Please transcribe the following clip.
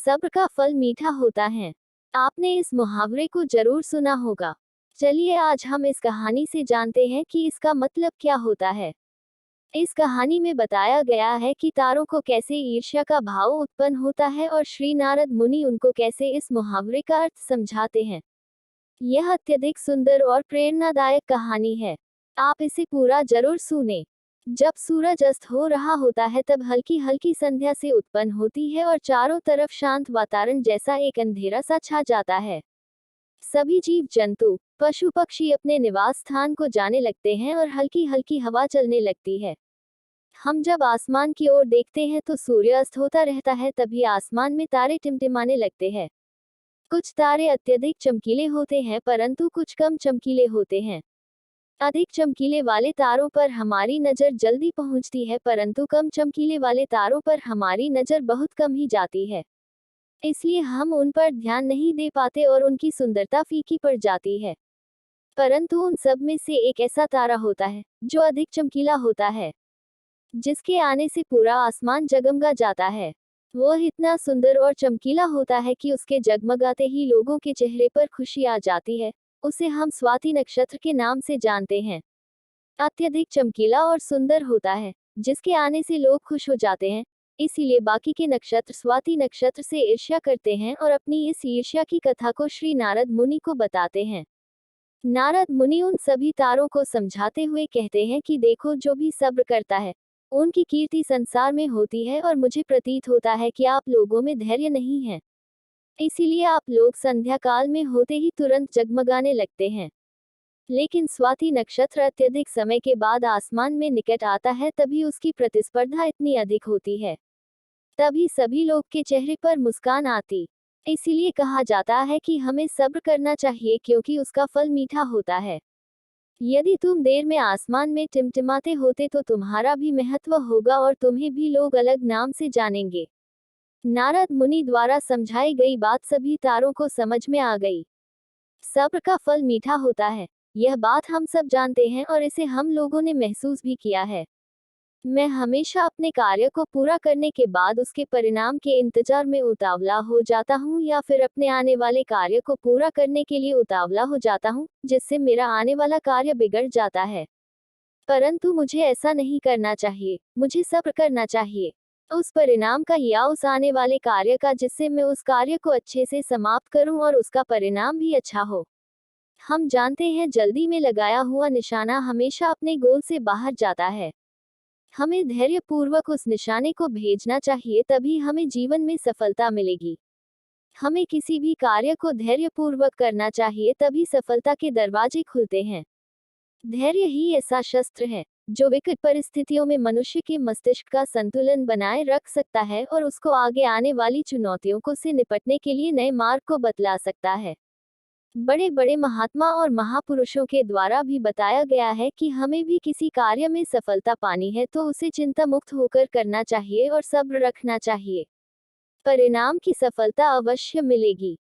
सब्र का फल मीठा होता है। आपने इस मुहावरे को जरूर सुना होगा। चलिए आज हम इस कहानी से जानते हैं कि इसका मतलब क्या होता है। इस कहानी में बताया गया है कि तारों को कैसे ईर्ष्या का भाव उत्पन्न होता है और श्री नारद मुनि उनको कैसे इस मुहावरे का अर्थ समझाते हैं। यह अत्यधिक सुंदर और प्रेरणादायक कहानी है। आप इसे पूरा जरूर सुने। जब सूरज अस्त हो रहा होता है तब हल्की हल्की संध्या से उत्पन्न होती है और चारों तरफ शांत वातावरण जैसा एक अंधेरा सा छा जाता है। सभी जीव जंतु, पशु पक्षी अपने निवास स्थान को जाने लगते हैं और हल्की हल्की हवा चलने लगती है। हम जब आसमान की ओर देखते हैं तो सूर्य अस्त होता रहता है, तभी आसमान में तारे टिमटिमाने लगते हैं। कुछ तारे अत्यधिक चमकीले होते हैं परंतु कुछ कम चमकीले होते हैं। अधिक चमकीले वाले तारों पर हमारी नजर जल्दी पहुंचती है परंतु कम चमकीले वाले तारों पर हमारी नजर बहुत कम ही जाती है। इसलिए हम उन पर ध्यान नहीं दे पाते और उनकी सुंदरता फीकी पड़ जाती है। परंतु उन सब में से एक ऐसा तारा होता है जो अधिक चमकीला होता है, जिसके आने से पूरा आसमान जगमगा जाता है। वह इतना सुंदर और चमकीला होता है कि उसके जगमगाते ही लोगों के चेहरे पर खुशी आ जाती है। उसे हम स्वाति नक्षत्र के नाम से जानते हैं। अत्यधिक चमकीला और सुंदर होता है, जिसके आने से लोग खुश हो जाते हैं। इसीलिए बाकी के नक्षत्र स्वाति नक्षत्र से ईर्ष्या करते हैं और अपनी इस ईर्ष्या की कथा को श्री नारद मुनि को बताते हैं। नारद मुनि उन सभी तारों को समझाते हुए कहते हैं कि देखो, जो भी सब्र करता है उनकी कीर्ति संसार में होती है और मुझे प्रतीत होता है कि आप लोगों में धैर्य नहीं है। इसीलिए आप लोग संध्या काल में होते ही तुरंत जगमगाने लगते हैं। लेकिन स्वाति नक्षत्र अत्यधिक समय के बाद आसमान में निकट आता है, तभी उसकी प्रतिस्पर्धा इतनी अधिक होती है। तभी सभी लोग के चेहरे पर मुस्कान आती। इसीलिए कहा जाता है कि हमें सब्र करना चाहिए क्योंकि उसका फल मीठा होता है। यदि तुम देर में आसमान में टिमटिमाते होते तो तुम्हारा भी महत्व होगा और तुम्हें भी लोग अलग नाम से जानेंगे। नारद मुनि द्वारा समझाई गई बात सभी तारों को समझ में आ गई। सब्र का फल मीठा होता है, यह बात हम सब जानते हैं और इसे हम लोगों ने महसूस भी किया है। मैं हमेशा अपने कार्य को पूरा करने के बाद उसके परिणाम के इंतजार में उतावला हो जाता हूँ या फिर अपने आने वाले कार्य को पूरा करने के लिए उतावला हो जाता हूँ, जिससे मेरा आने वाला कार्य बिगड़ जाता है। परंतु मुझे ऐसा नहीं करना चाहिए। मुझे सब्र करना चाहिए उस परिणाम का या उस आने वाले कार्य का, जिससे मैं उस कार्य को अच्छे से समाप्त करूं और उसका परिणाम भी अच्छा हो। हम जानते हैं जल्दी में लगाया हुआ निशाना हमेशा अपने गोल से बाहर जाता है। हमें धैर्यपूर्वक उस निशाने को भेजना चाहिए, तभी हमें जीवन में सफलता मिलेगी। हमें किसी भी कार्य को धैर्यपूर्वक करना चाहिए, तभी सफलता के दरवाजे खुलते हैं। धैर्य ही ऐसा शस्त्र है जो विकट परिस्थितियों में मनुष्य के मस्तिष्क का संतुलन बनाए रख सकता है और उसको आगे आने वाली चुनौतियों को से निपटने के लिए नए मार्ग को बतला सकता है। बड़े बड़े महात्मा और महापुरुषों के द्वारा भी बताया गया है कि हमें भी किसी कार्य में सफलता पानी है तो उसे चिंता मुक्त होकर करना चाहिए और सब्र रखना चाहिए। परिणाम की सफलता अवश्य मिलेगी।